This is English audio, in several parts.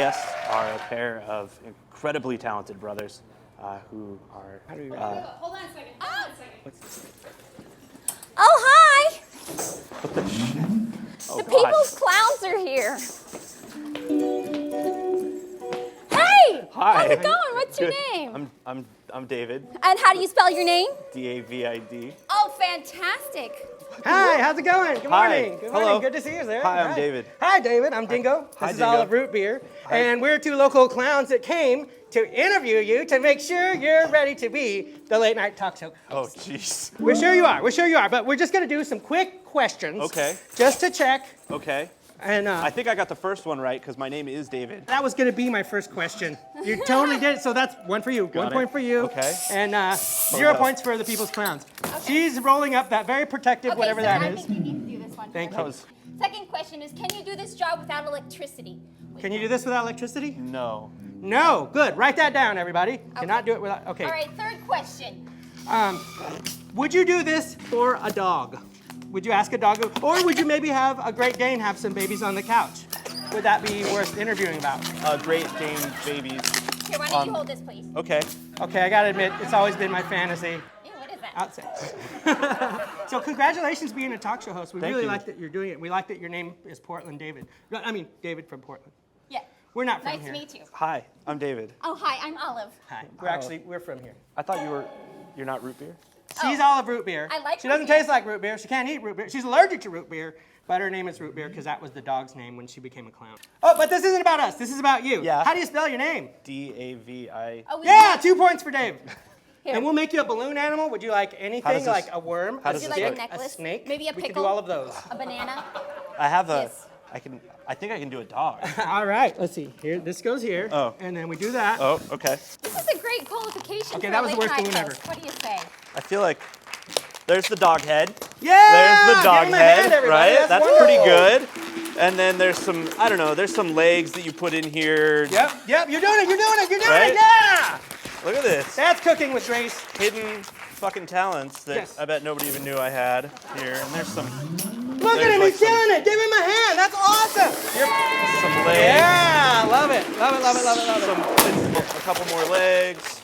guests are a pair of incredibly talented brothers who are... Hold on a second. Hold on a second. Oh, hi! What the shit? Oh, The God. people's clowns are here. Hey! Hi. How's it going? What's your Good. name? I'm David. And how do you spell your name? D-A-V-I-D. Oh, fantastic. Hi, how's it going? Good Hi. morning. Good morning. Hello. Good to see you, sir. Hi, I'm David. Hi, David. I'm Dingo. Hi, This is Dingo. Olive Rootbeer. Hi. And we're two local clowns that came to interview you to make sure you're ready to be the late night talk show. Oh, jeez. We're sure you are. We're sure you are. But we're just going to do some quick questions. Okay. Just to check. Okay. And I think I got the first one right because my name is David. that was going to be my first question. You totally did it. So that's one for you. Got One it. point for you. Okay. And 0 points for the people's clowns. She's rolling up that very protective, whatever so that I is. think you need to do this one. Thank first. you. That was... Second question is, can you do this job without electricity? Can you do this without electricity? No. No. Good. Write that down, everybody. Cannot do it without. Okay. All right, third question. Would you do this for a dog? Would you ask a dog, or would you maybe have a Great Dane have some babies on the couch? Would that be worth interviewing about? Great Dane babies. Here, why don't you hold this, please? Okay. Okay, I gotta admit, it's always been my fantasy. Ew, what is that? Outside. So congratulations being a talk show host. We Thank really you. like that you're doing it. We like that your name is Portland David. No, I mean, David from Portland. Yeah. We're not from Nice here. to meet you. Hi, I'm David. Oh, hi, I'm Olive. Hi. We're from here. I thought you're not root beer? She's Olive Root Beer. I like She root doesn't beer. taste like root beer. She can't eat root beer. She's allergic to root beer, but her name is Root Beer because that was the dog's name when she became a clown. Oh, but this isn't about us. This is about you. Yeah. How do you spell your name? D-A-V-I... Oh, we Yeah, 2 points for Dave. Here. And we'll make you a balloon animal. Would you like How anything, does this- like a worm, how a does Would you this like a work? necklace? snake? Maybe a We could pickle? do all of those. A banana? I have a... Yes. I think I can do a dog. All right, let's see. Here, this goes here. Oh. And then we do that. Oh, okay. This is a great qualification Okay, for that a was the late worst night balloon ever. host. What do you say? I feel like there's the dog head. Yeah! There's the dog Give him a hand, head, everybody. right? That's wonderful. pretty good. And then there's some, I don't know, there's some legs that you put in here. Yep, you're doing it, you're doing it, you're doing Right? it, yeah! Look at this. That's cooking with Grace. Hidden fucking talents that Yes. I bet nobody even knew I had here. And there's some Look at him, like he's doing it. Give him a hand, that's awesome. some legs. Yeah, love it, love it, love it, love it, love it. A couple more legs.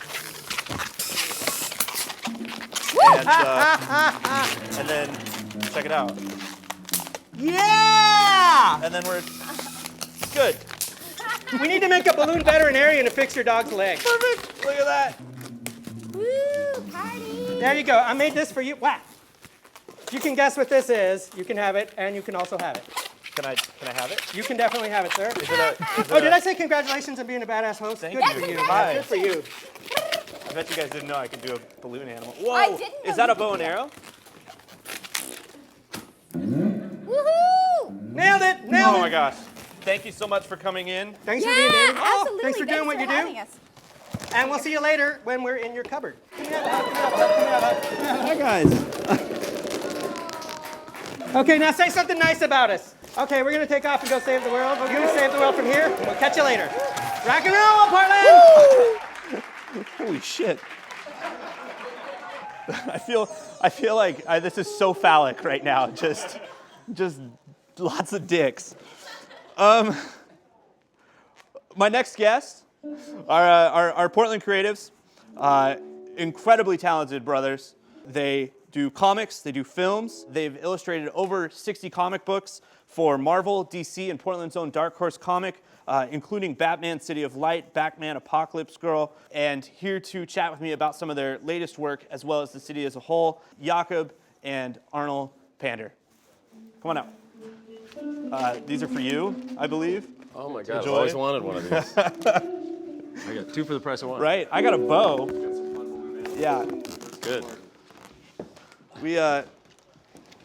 And then check it out. Yeah! And then we're good. We need to make a balloon veterinarian to fix your dog's leg. Perfect. Look at that. Woo, party! There you go, I made this for you. Wow. If you can guess what this is, you can have it, and you can also have it. Can I have it? You can definitely have it, sir. Is it Oh, did I say congratulations on being a badass host? Thank Good you. for you. Hi. Good for you. I bet you guys didn't know I could do a balloon animal. Whoa! I didn't know Is that you a bow and could do arrow? Woohoo! Nailed it, nailed Oh it. my gosh. Thank you so much for coming in. Thanks for Yeah, being David. Oh, absolutely. thanks for doing what you having do. us. And we'll see you later when we're in your cupboard. Hi guys. Okay, now say something nice about us. Okay, we're gonna take off and go save the world. We're gonna save the world from here. We'll catch you later. Rock and roll, Portland! Holy shit. I feel like this is so phallic right now. Just lots of dicks. My next guests are Portland creatives, incredibly talented brothers. They do comics, they do films. They've illustrated over 60 comic books for Marvel, DC, and Portland's own Dark Horse comic, including Batman City of Light, Batman Apocalypse Girl, and here to chat with me about some of their latest work, as well as the city as a whole, Jakob and Arnold Pander. Come on out. These are for you, I believe. Oh my God, I've Enjoy. always wanted one of these. I got 2 for the price of 1. Right, I got a bow. Yeah, Good.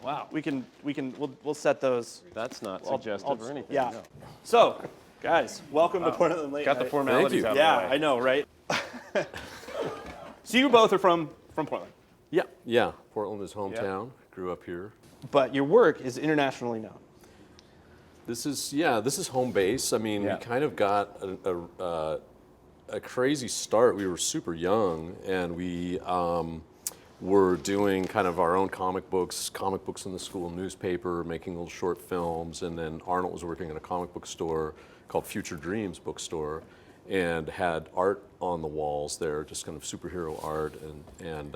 wow, we'll set those. That's not I'll- suggestive or anything. Yeah. no. So, guys, welcome to Portland Late Got the Night. formalities Thank you. out Yeah, of the way. I know, right? So you both are from Portland, Yeah, Portland is hometown. Grew up here. but your work is internationally known. This is home base. I mean, Yeah. we kind of got a crazy start. We were super young, and we were doing kind of our own comic books in the school newspaper, making little short films, and then Arnold was working in a comic book store, called Future Dreams bookstore, and had art on the walls there, just kind of superhero art. And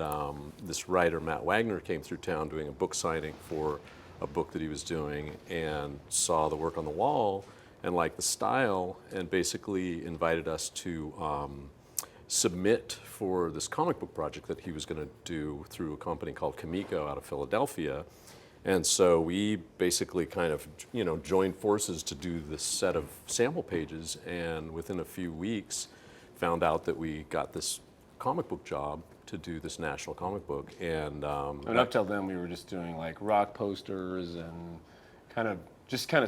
this writer, Matt Wagner, came through town doing a book signing for a book that he was doing, and saw the work on the wall and liked the style, and basically invited us to submit for this comic book project that he was going to do through a company called Kamiko out of Philadelphia. And so we basically kind of, joined forces to do this set of sample pages, and within a few weeks found out that we got this comic book job to do this national comic book. And up till then we were just doing like rock posters and kind of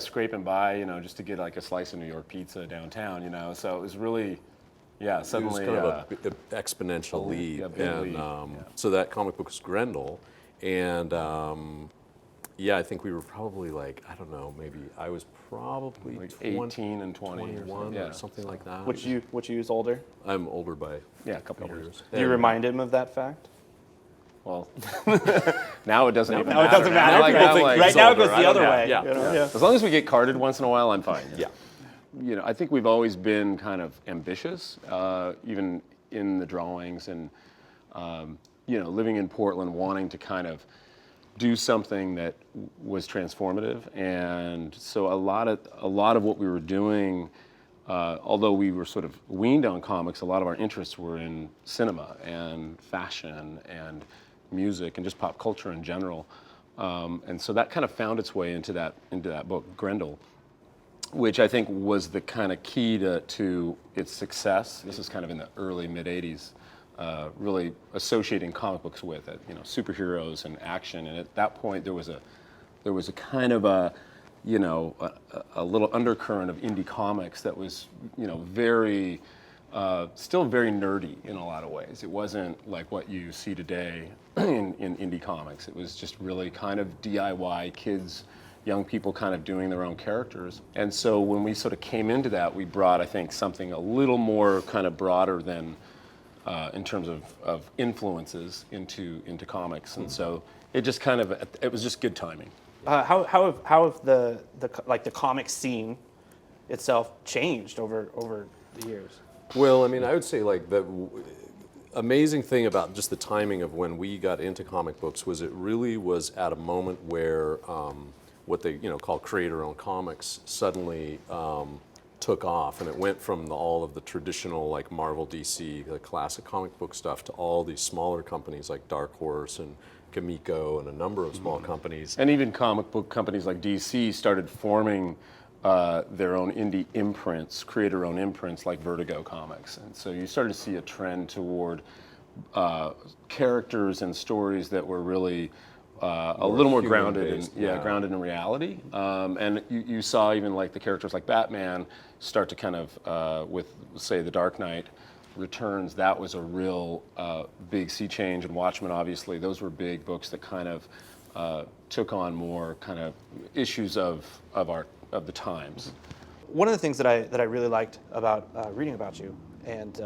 scraping by, just to get like a slice of New York pizza downtown, So it was really, suddenly it was kind of an exponential leap. Yeah, big and leap, so that comic book was Grendel. And I think we were probably like, I don't know, maybe I was probably like 20, 18 and 20 21 or or something like that. Which you is older? I'm older by a couple years. years. Do you remind him of that fact? Well, now it doesn't even Now matter. it doesn't matter. Now, People I'm think like, right now it older. goes I the other don't know. way. Yeah. You know? Yeah. as long as we get carded once in a while, I'm fine. Yeah. I think we've always been kind of ambitious, even in the drawings, and living in Portland, wanting to kind of do something that was transformative. And so a lot of what we were doing, although we were sort of weaned on comics, a lot of our interests were in cinema and fashion and music and just pop culture in general. And so that kind of found its way into that book, Grendel, which I think was the kind of key to its success. This is kind of in the early, mid-'80s, really associating comic books with it, superheroes and action. And at that point, there was a kind of a little undercurrent of indie comics that was, very, still very nerdy in a lot of ways. It wasn't like what you see today in indie comics. It was just really kind of DIY kids, young people kind of doing their own characters. And so when we sort of came into that, we brought, I think, something a little more kind of broader than, in terms of influences into comics. And so it just kind of, it was just good timing. How have the comic scene itself changed over the years? Well, I mean, I would say like the amazing thing about just the timing of when we got into comic books was it really was at a moment where what they call creator-owned comics suddenly took off, and it went from all of the traditional like Marvel, DC, the classic comic book stuff to all these smaller companies like Dark Horse and Kamiko and a number of small companies. And even comic book companies like DC started forming their own indie imprints, creator-owned imprints like Vertigo Comics. And so you started to see a trend toward characters and stories that were really a little more grounded grounded in reality. And you saw even like the characters like Batman start to kind of, with say The Dark Knight Returns, that was a real big sea change. And Watchmen, obviously, those were big books that kind of took on more kind of issues of the times. One of the things that I really liked about reading about you and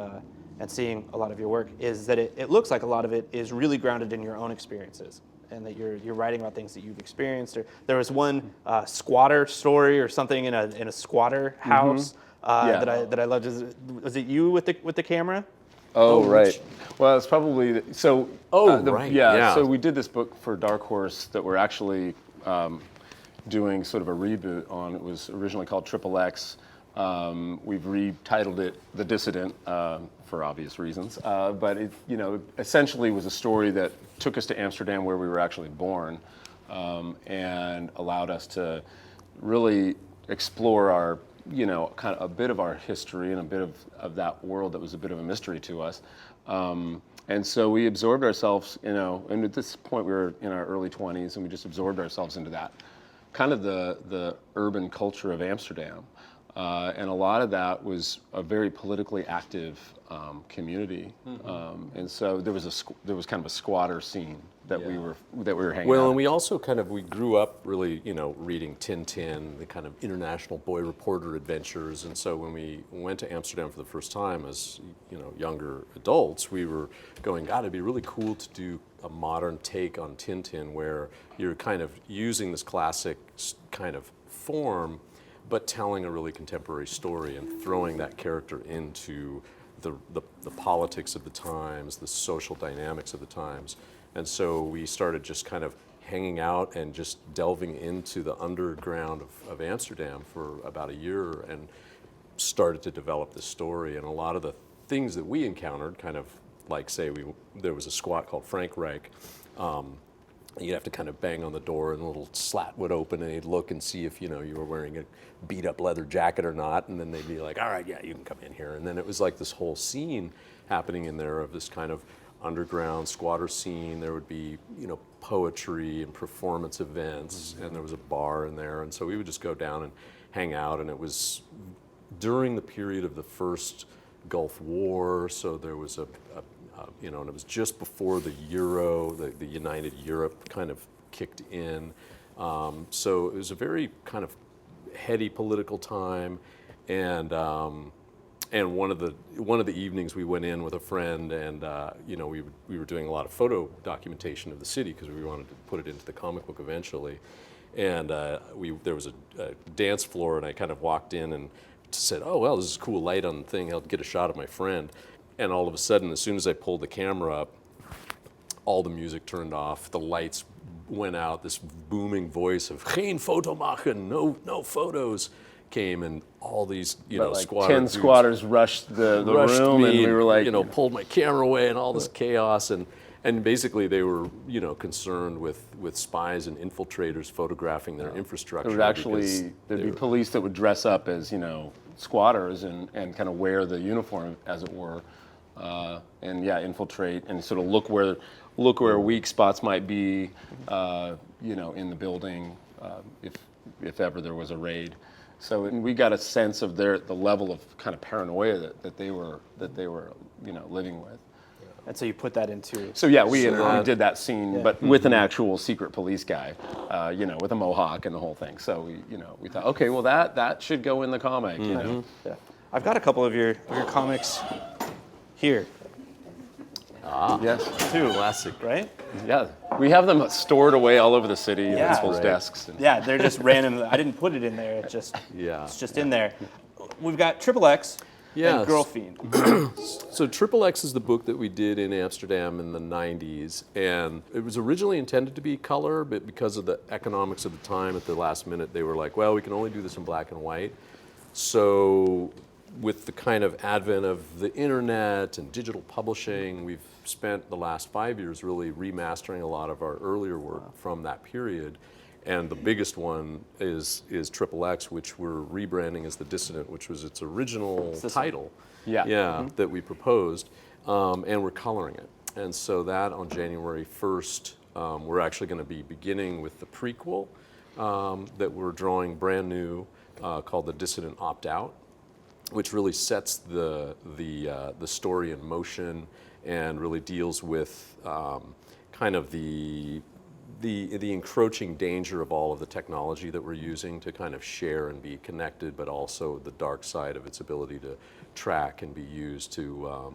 seeing a lot of your work is that it looks like a lot of it is really grounded in your own experiences, and that you're writing about things that you've experienced. Or there was one squatter story or something in a squatter house that I loved. Was it you with the camera? Oh, right. Well, it's probably so. Right. Yeah. So we did this book for Dark Horse that we're actually doing sort of a reboot on. It was originally called Triple X. We've retitled it The Dissident for obvious reasons, but it essentially was a story that took us to Amsterdam, where we were actually born, and allowed us to really explore our kind of a bit of our history and a bit of that world that was a bit of a mystery to us. And so we absorbed ourselves, and at this point we were in our early 20s, and we just absorbed ourselves into that kind of the urban culture of Amsterdam. And a lot of that was a very politically active community, and so there was kind of a squatter scene that we were hanging out. Well, and we also we grew up really, reading Tintin, the kind of international boy reporter adventures, and so when we went to Amsterdam for the first time as, younger adults, we were going, God, it'd be really cool to do a modern take on Tintin where you're kind of using this classic kind of form, but telling a really contemporary story and throwing that character into the politics of the times, the social dynamics of the times. And so we started just kind of hanging out and just delving into the underground of Amsterdam for about a year and started to develop this story. And a lot of the things that we encountered, kind of like, say, there was a squat called Frankreich. You'd have to kind of bang on the door and a little slat would open and he'd look and see if, you know, you were wearing a beat up leather jacket or not. And then they'd be like, all right, yeah, you can come in here. And then it was like this whole scene happening in there of this kind of underground squatter scene. There would be, you know, poetry and performance events, and there was a bar in there. And so we would just go down and hang out. And it was during the period of the first Gulf War. So there was you know, and it was just before the Euro, the United Europe kind of kicked in. So it was a very kind of heady political time, and one of the evenings we went in with a friend, and you know, we were doing a lot of photo documentation of the city because we wanted to put it into the comic book eventually, and there was a dance floor, and I kind of walked in and said, oh well, this is a cool light on the thing, I'll get a shot of my friend. And all of a sudden, as soon as I pulled the camera up, all the music turned off, the lights went out, this booming voice of "Geen foto machen," no photos, came, and all these, you know, like squatter 10 dudes squatters rushed the rushed room, me and we were like, you know, pulled my camera away, and all this chaos, and basically they were, you know, concerned with spies and infiltrators photographing their infrastructure. there would actually, there'd be police that would dress up as, you know, squatters and kind of wear the uniform, as it were. And yeah, infiltrate and sort of look where weak spots might be, you know, in the building, if ever there was a raid. So and we got a sense of the level of kind of paranoia that they were you know, living with. And so you put that into. So yeah, we did that scene, but with an actual secret police guy, you know, with a mohawk and the whole thing. So we thought, okay, well that should go in the comic, you know. Yeah. I've got a couple of your comics here. Yes. Too. Classic. Right? Yeah, we have them stored away all over the city in Yeah. people's Right. desks. And Yeah, they're just random. I didn't put it in there. It's just in there. We've got XXX Yes. and Girl Fiend. So XXX is the book that we did in Amsterdam in the 90s, and it was originally intended to be color, but because of the economics of the time, at the last minute, they were like, well, we can only do this in black and white. So with the kind of advent of the internet and digital publishing, we've spent the last 5 years really remastering a lot of our earlier work from that period. And the biggest one is XXX, which we're rebranding as The Dissident, which was its original title. Yeah. That we proposed, and we're coloring it. And so that on January 1st, we're actually going to be beginning with the prequel that we're drawing brand new, called The Dissident Opt-Out, which really sets the story in motion and really deals with kind of the encroaching danger of all of the technology that we're using to kind of share and be connected, but also the dark side of its ability to track and be used to,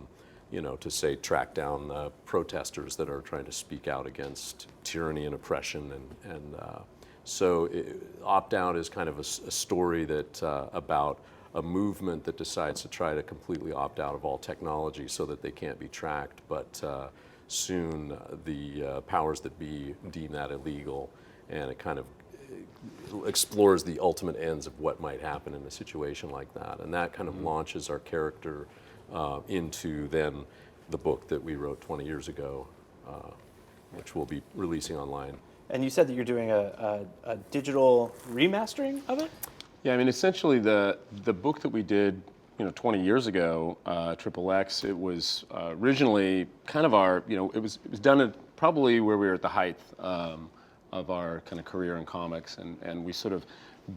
to say track down protesters that are trying to speak out against tyranny and oppression. So Opt-Out is kind of a story that about a movement that decides to try to completely opt out of all technology so that they can't be tracked, but soon the powers that be deem that illegal, and it kind of explores the ultimate ends of what might happen in a situation like that. And that kind of launches our character into then the book that we wrote 20 years ago, which we'll be releasing online. And you said that you're doing a digital remastering of it? Yeah, I mean, essentially the book that we did, 20 years ago, XXX, it was originally kind of our, it was done at probably where we were at the height of our kind of career in comics, and we sort of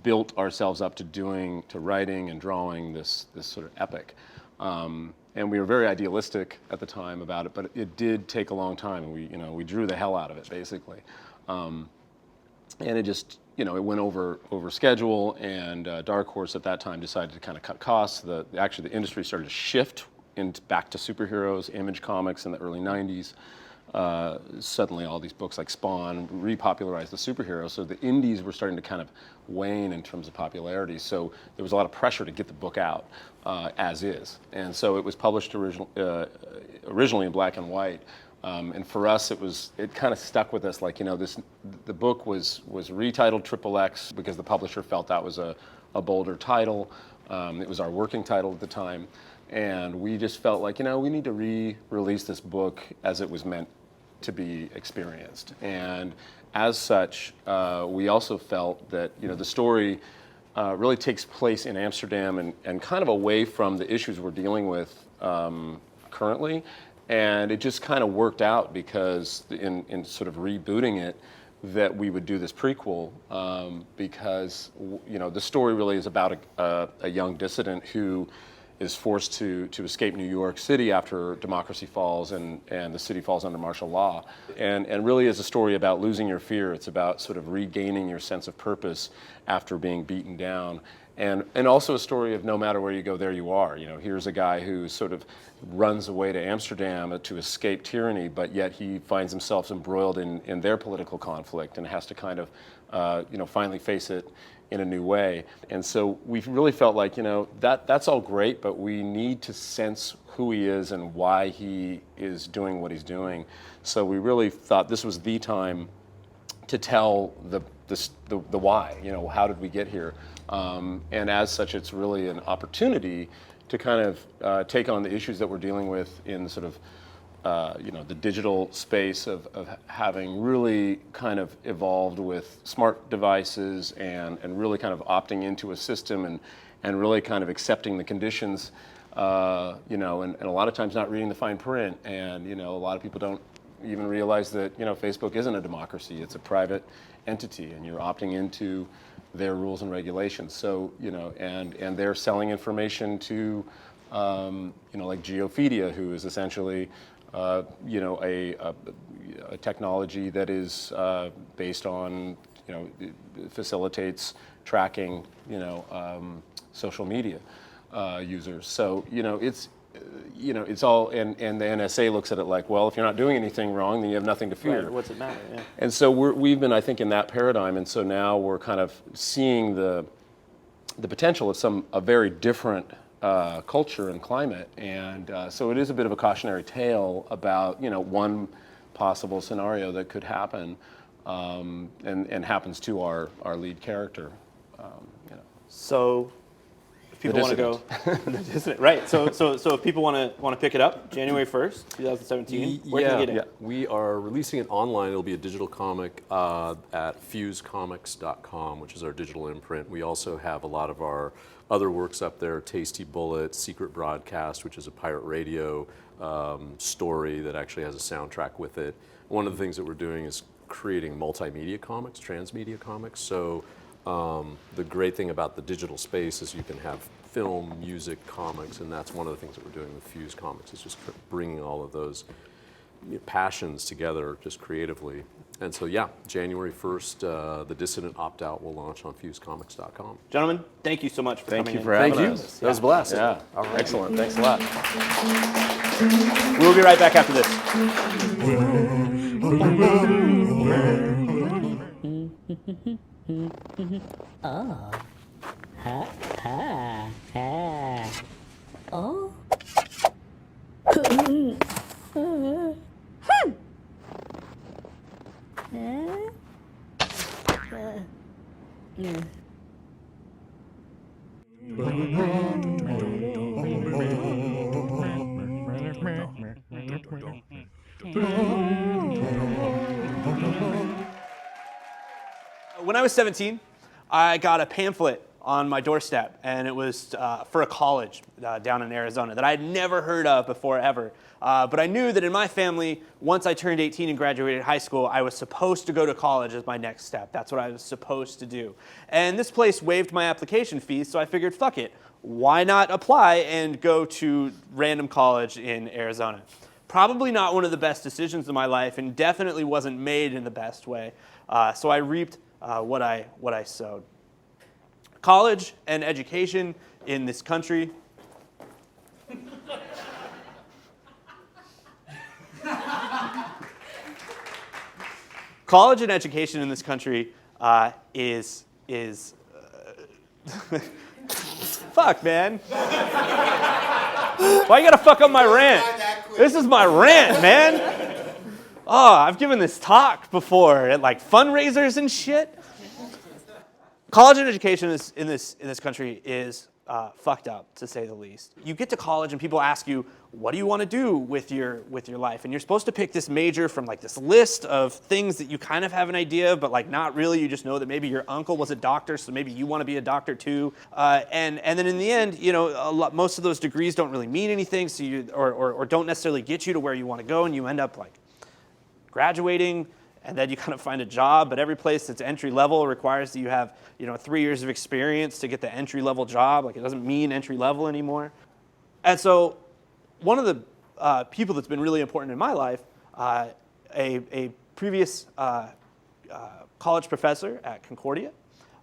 built ourselves up to writing and drawing this sort of epic. And we were very idealistic at the time about it, but it did take a long time, and we drew the hell out of it, basically. And it just, it went over schedule, and Dark Horse at that time decided to kind of cut costs. Actually, the industry started to shift back to superheroes, Image Comics in the early 90s. suddenly all these books like Spawn repopularized the superhero, so the indies were starting to kind of wane in terms of popularity. So there was a lot of pressure to get the book out as is. And so it was published originally in black and white. And for us, it kind of stuck with us. Like, the book was retitled XXX because the publisher felt that was a bolder title. It was our working title at the time. And we just felt like, we need to re-release this book as it was meant to be experienced. And as such, we also felt that, the story really takes place in Amsterdam and kind of away from the issues we're dealing with currently. And it just kind of worked out because in sort of rebooting it, that we would do this prequel because, the story really is about a young dissident who is forced to escape New York City after democracy falls and the city falls under martial law. And really is a story about losing your fear. It's about sort of regaining your sense of purpose after being beaten down. And also a story of no matter where you go, there you are. Here's a guy who sort of runs away to Amsterdam to escape tyranny, but yet he finds himself embroiled in their political conflict and has to kind of, finally face it in a new way. And so we really felt like, that's all great, but we need to sense who he is and why he is doing what he's doing. So we really thought this was the time to tell the why, how did we get here? And as such, it's really an opportunity to kind of take on the issues that we're dealing with in sort of, the digital space of having really kind of evolved with smart devices and really kind of opting into a system and really kind of accepting the conditions, and a lot of times not reading the fine print. And, a lot of people don't even realize that, Facebook isn't a democracy. It's a private entity, and you're opting into their rules and regulations. So, and they're selling information to, like Geophedia, who is essentially, a technology that is based on, facilitates tracking, social media users. So, it's all, and the NSA looks at it like, well, if you're not doing anything wrong, then you have nothing to fear. Right, what's it matter? Yeah. And so we've been, I think, in that paradigm, and so now we're kind of seeing the potential of a very different culture and climate, and so it is a bit of a cautionary tale about one possible scenario that could happen, and happens to our lead character. So, if people want to go, the dissident, right? So if people want to pick it up, January 1st, 2017, where can you get it? We are releasing it online. It'll be a digital comic at fusecomics.com, which is our digital imprint. We also have a lot of our other works up there: Tasty Bullet, Secret Broadcast, which is a pirate radio story that actually has a soundtrack with it. One of the things that we're doing is creating multimedia comics, transmedia comics. So the great thing about the digital space is you can have film, music, comics, and that's one of the things that we're doing with Fuse Comics, is just bringing all of those passions together just creatively. And so, yeah, January 1st, the Dissident Opt-Out will launch on fusecomics.com. Gentlemen, thank you so much for coming in. Thank you for having us. That was a blast. Yeah, all right. Excellent. Thanks a lot. We'll be right back after this. When I was 17, I got a pamphlet on my doorstep, and it was for a college down in Arizona that I had never heard of before ever. But I knew that in my family, once I turned 18 and graduated high school, I was supposed to go to college as my next step. That's what I was supposed to do. And this place waived my application fees, so I figured, fuck it. Why not apply and go to random college in Arizona? Probably not one of the best decisions of my life, and definitely wasn't made in the best way. So I reaped what I sowed. College and education in this country college and education in this country is fuck, man. Why you gotta fuck up my rant? This is my rant, man. Oh, I've given this talk before at like fundraisers and shit. College and education in this country is fucked up, to say the least. You get to college and people ask you, what do you want to do with your life? And you're supposed to pick this major from like this list of things that you kind of have an idea of, but like not really. You just know that maybe your uncle was a doctor, so maybe you want to be a doctor too. And then in the end, you know, most of those degrees don't really mean anything, so or don't necessarily get you to where you want to go, and you end up like graduating, and then you kind of find a job. But every place that's entry level requires that you have, you know, 3 years of experience to get the entry level job. Like, it doesn't mean entry level anymore. And so one of the people that's been really important in my life, a previous college professor at Concordia,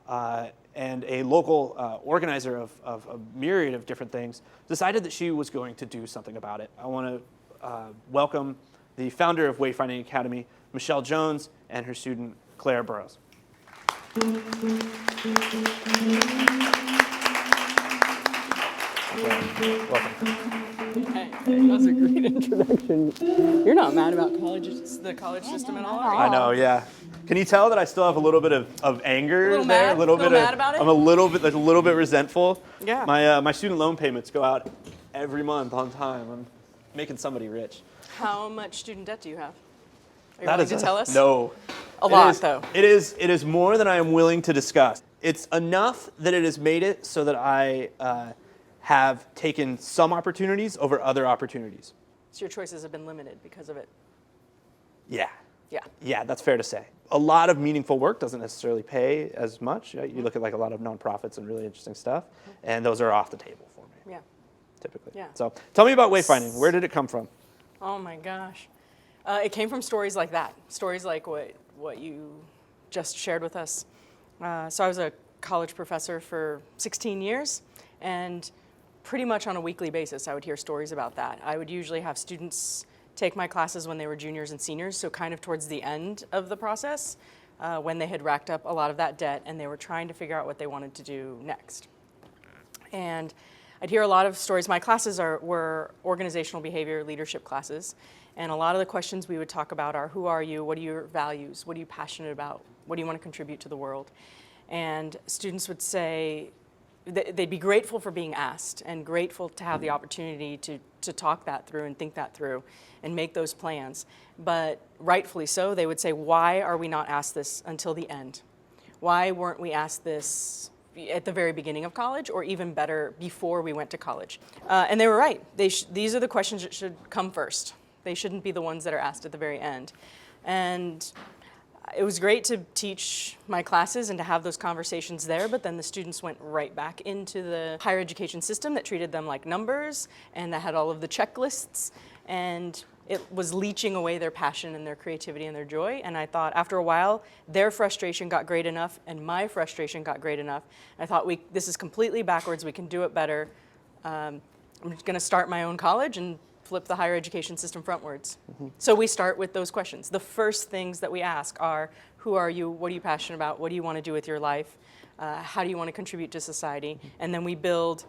and a local organizer of a myriad of different things, decided that she was going to do something about it. I want to welcome the founder of Wayfinding Academy, Michelle Jones, and her student, Claire Burrows. Welcome. Hey, that was a great introduction. You're not mad about the college system at all, are you? I know, yeah. Can you tell that I still have a little bit of anger little there? mad? A little bit mad about it? I'm a little bit resentful. Yeah. My student loan payments go out every month on time. I'm making somebody rich. How much student debt do you have? Are you That willing is to tell us? No. A lot, though. It is more than I am willing to discuss. It's enough that it has made it so that I have taken some opportunities over other opportunities. So your choices have been limited because of it. Yeah. Yeah. Yeah, that's fair to say. A lot of meaningful work doesn't necessarily pay as much. You look at like a lot of nonprofits and really interesting stuff, and those are off the table for me. Yeah. Typically. Yeah. So tell me about wayfinding. Where did it come from? Oh my gosh. It came from stories like that. Stories like what you just shared with us. So I was a college professor for 16 years, and pretty much on a weekly basis I would hear stories about that. I would usually have students take my classes when they were juniors and seniors, so kind of towards the end of the process, when they had racked up a lot of that debt and they were trying to figure out what they wanted to do next. And I'd hear a lot of stories. My classes were organizational behavior leadership classes, and a lot of the questions we would talk about are, who are you, what are your values, what are you passionate about, what do you want to contribute to the world? And students would say, they'd be grateful for being asked and grateful to have the opportunity to talk that through and think that through and make those plans. But rightfully so, they would say, why are we not asked this until the end? Why weren't we asked this at the very beginning of college, or even better, before we went to college? And they were right. These are the questions that should come first. They shouldn't be the ones that are asked at the very end. And it was great to teach my classes and to have those conversations there, but then the students went right back into the higher education system that treated them like numbers and that had all of the checklists, and it was leaching away their passion and their creativity and their joy. And I thought after a while, their frustration got great enough and my frustration got great enough. I thought, this is completely backwards, we can do it better. I'm just gonna start my own college and flip the higher education system frontwards. Mm-hmm. So we start with those questions. The first things that we ask are, who are you, what are you passionate about, what do you want to do with your life, how do you want to contribute to society, and then we build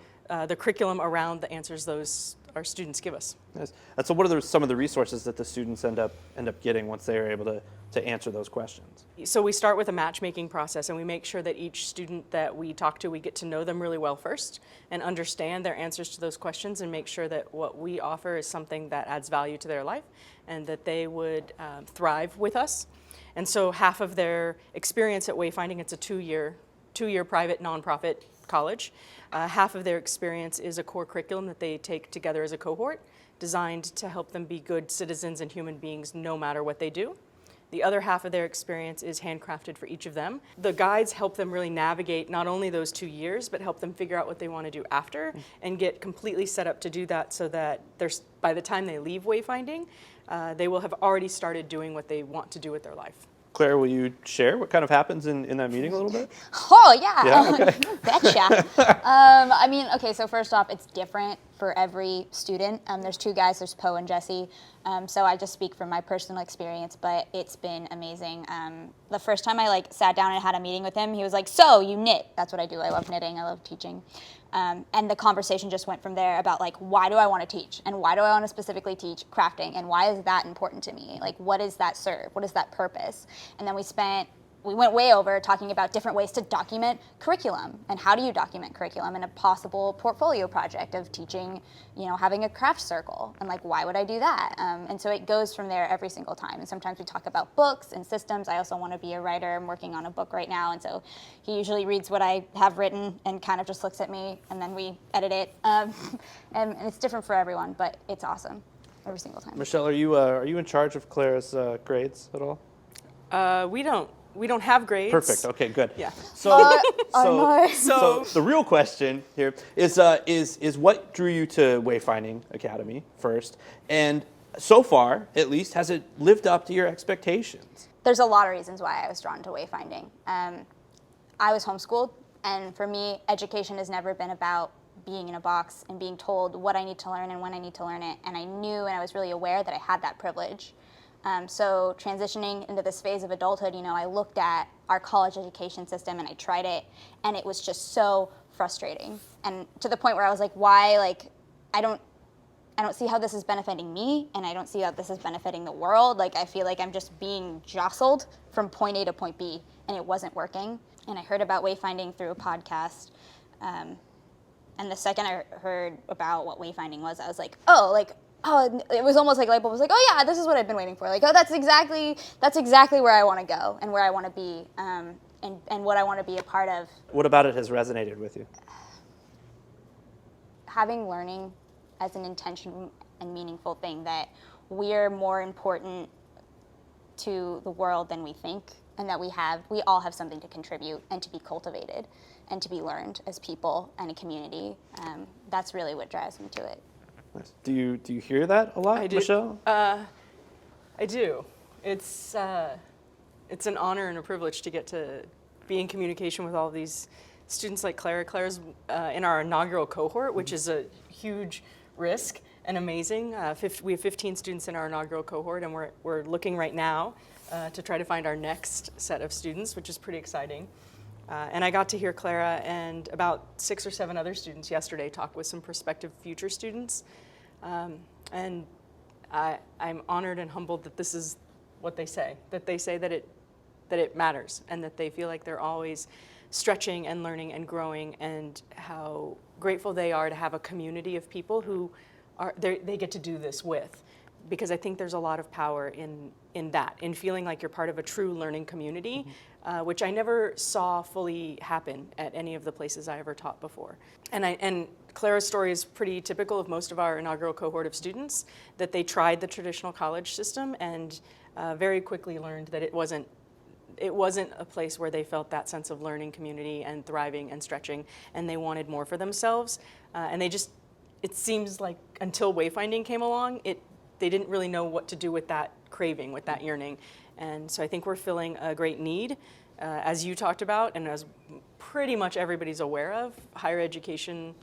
the curriculum around the answers those our students give us. Nice. And so what are some of the resources that the students end up getting once they are able to answer those questions? So we start with a matchmaking process, and we make sure that each student that we talk to, we get to know them really well first and understand their answers to those questions and make sure that what we offer is something that adds value to their life and that they would thrive with us. And so half of their experience at Wayfinding, it's a two-year private nonprofit college. Half of their experience is a core curriculum that they take together as a cohort, designed to help them be good citizens and human beings no matter what they do. The other half of their experience is handcrafted for each of them. The guides help them really navigate not only those 2 years, but help them figure out what they want to do after and get completely set up to do that so that by the time they leave Wayfinding, they will have already started doing what they want to do with their life. Claire, will you share what kind of happens in that meeting a little bit? Oh, yeah. Yeah, okay. Betcha. I mean, okay, so first off, it's different for every student. There's 2 guys, there's Poe and Jesse. So I just speak from my personal experience, but it's been amazing. The first time I sat down and had a meeting with him, he was like, "So you knit?" That's what I do. I love knitting. I love teaching. And the conversation just went from there about why do I want to teach, and why do I want to specifically teach crafting, and why is that important to me? What does that serve? What is that purpose? And then we went way over talking about different ways to document curriculum, and how do you document curriculum in a possible portfolio project of teaching, having a craft circle, and why would I do that? And so it goes from there every single time. And sometimes we talk about books and systems. I also want to be a writer. I'm working on a book right now, and so he usually reads what I have written and kind of just looks at me, and then we edit it. And it's different for everyone, but it's awesome every single time. Michelle, are you in charge of Clara's grades at all? We don't have grades. Perfect. Okay, good. Yeah. So the real question here is what drew you to Wayfinding Academy first, and so far, at least, has it lived up to your expectations? There's a lot of reasons why I was drawn to wayfinding. I was homeschooled, and for me, education has never been about being in a box and being told what I need to learn and when I need to learn it. And I knew and I was really aware that I had that privilege. So transitioning into this phase of adulthood, I looked at our college education system and I tried it, and it was just so frustrating. And to the point where I was like, why? I don't see how this is benefiting me, and I don't see how this is benefiting the world. I feel like I'm just being jostled from point A to point B, and it wasn't working. And I heard about wayfinding through a podcast. And the second I heard about what wayfinding was, I was like, oh, it was almost like light bulb was like, oh yeah, this is what I've been waiting for. That's exactly where I want to go and where I want to be, and what I want to be a part of. What about it has resonated with you? Having learning as an intentional and meaningful thing, that we're more important to the world than we think, and that we all have something to contribute and to be cultivated and to be learned as people and a community. That's really what drives me to it. Nice. Do you hear that a lot, I do. Michelle? I do. It's an honor and a privilege to get to be in communication with all of these students like Clara. Clara's in our inaugural cohort, which is a huge risk and amazing. We have 15 students in our inaugural cohort, and we're looking right now to try to find our next set of students, which is pretty exciting. And I got to hear Clara and about 6 or 7 other students yesterday talk with some prospective future students. And I'm honored and humbled that this is what they say, that it matters, and that they feel like they're always stretching and learning and growing, and how grateful they are to have a community of people who they get to do this with. Because I think there's a lot of power in that, in feeling like you're part of a true learning community, which I never saw fully happen at any of the places I ever taught before. And Clara's story is pretty typical of most of our inaugural cohort of students, that they tried the traditional college system and very quickly learned that it wasn't a place where they felt that sense of learning community and thriving and stretching, and they wanted more for themselves. And it seems like until wayfinding came along, they didn't really know what to do with that craving, with that yearning. And so I think we're filling a great need, as you talked about, and as pretty much everybody's aware of. Higher education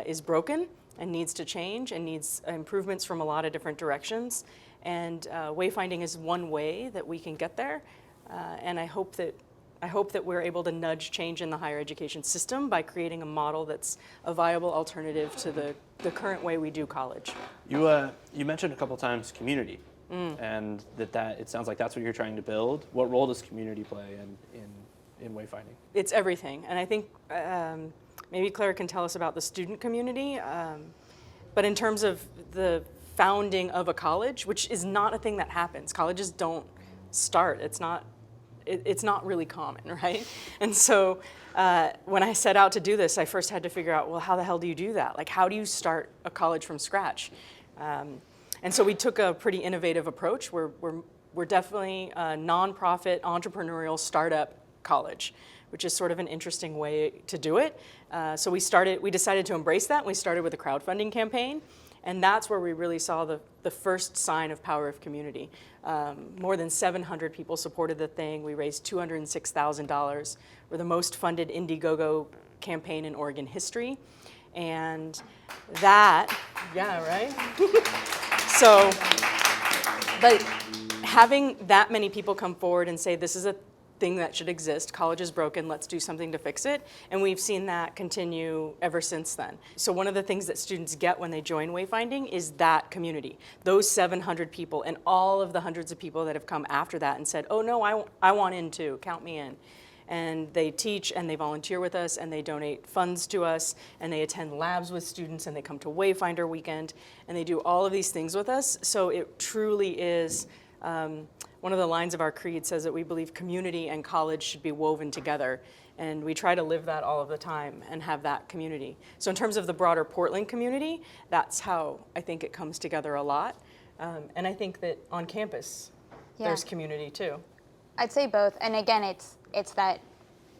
is broken and needs to change and needs improvements from a lot of different directions. And wayfinding is one way that we can get there. And I hope that we're able to nudge change in the higher education system by creating a model that's a viable alternative to the current way we do college. You mentioned a couple times community, and that it sounds like that's what you're trying to build. What role does community play in wayfinding? It's everything, and I think maybe Clara can tell us about the student community, but in terms of the founding of a college, which is not a thing that happens. Colleges don't start. It's not really common, right? And so when I set out to do this, I first had to figure out, well, how the hell do you do that? How do you start a college from scratch? And so we took a pretty innovative approach. We're definitely a nonprofit entrepreneurial startup college, which is sort of an interesting way to do it. So we decided to embrace that. We started with a crowdfunding campaign. And that's where we really saw the first sign of power of community. More than 700 people supported the thing. We raised $206,000. We're the most funded Indiegogo campaign in Oregon history. And that, yeah, right? So, but having that many people come forward and say, this is a thing that should exist, college is broken, let's do something to fix it, and we've seen that continue ever since then. So one of the things that students get when they join Wayfinding is that community, those 700 people, and all of the hundreds of people that have come after that and said, oh no, I want in too, count me in. And they teach and they volunteer with us and they donate funds to us and they attend labs with students and they come to Wayfinder Weekend and they do all of these things with us. So it truly is, one of the lines of our creed says that we believe community and college should be woven together. And we try to live that all of the time and have that community. So in terms of the broader Portland community, that's how I think it comes together a lot. And I think that on campus, there's community too. I'd say both. And again, it's that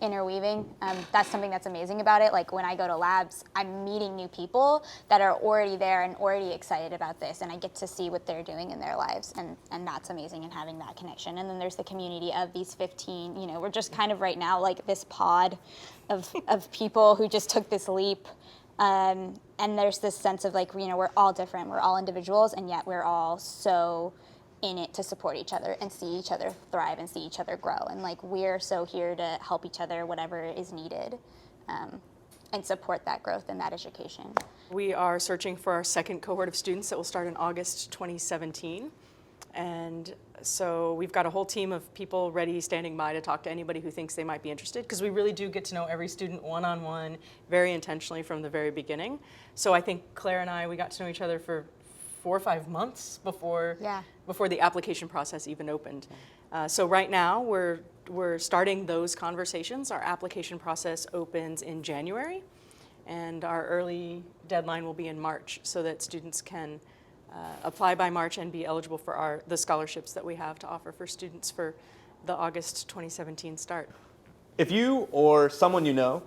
interweaving. That's something that's amazing about it. Like when I go to labs, I'm meeting new people that are already there and already excited about this, and I get to see what they're doing in their lives, and that's amazing, and having that connection. And then there's the community of these 15, we're just kind of right now like this pod of people who just took this leap. And there's this sense of like, we're all different, we're all individuals, and yet we're all so in it to support each other and see each other thrive and see each other grow. And like, we're so here to help each other, whatever is needed, and support that growth and that education. We are searching for our second cohort of students that will start in August 2017. And so we've got a whole team of people ready, standing by to talk to anybody who thinks they might be interested, because we really do get to know every student one-on-one very intentionally from the very beginning. So I think Claire and I, we got to know each other for 4 or 5 months before the application process even opened. So right now we're starting those conversations. Our application process opens in January, and our early deadline will be in March, so that students can apply by March and be eligible for the scholarships that we have to offer for students for the August 2017 start. If you or someone you know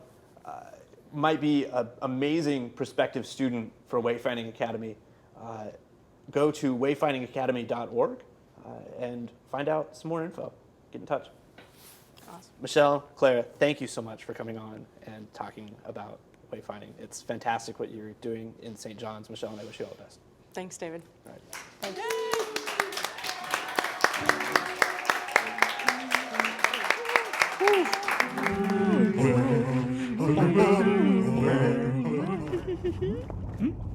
might be an amazing prospective student for Wayfinding Academy, go to wayfindingacademy.org and find out some more info. Get in touch. Awesome. Michelle, Claire, thank you so much for coming on and talking about Wayfinding. It's fantastic what you're doing in St. John's, Michelle, and I wish you all the best. Thanks, David. All right. Thank you. Hmm?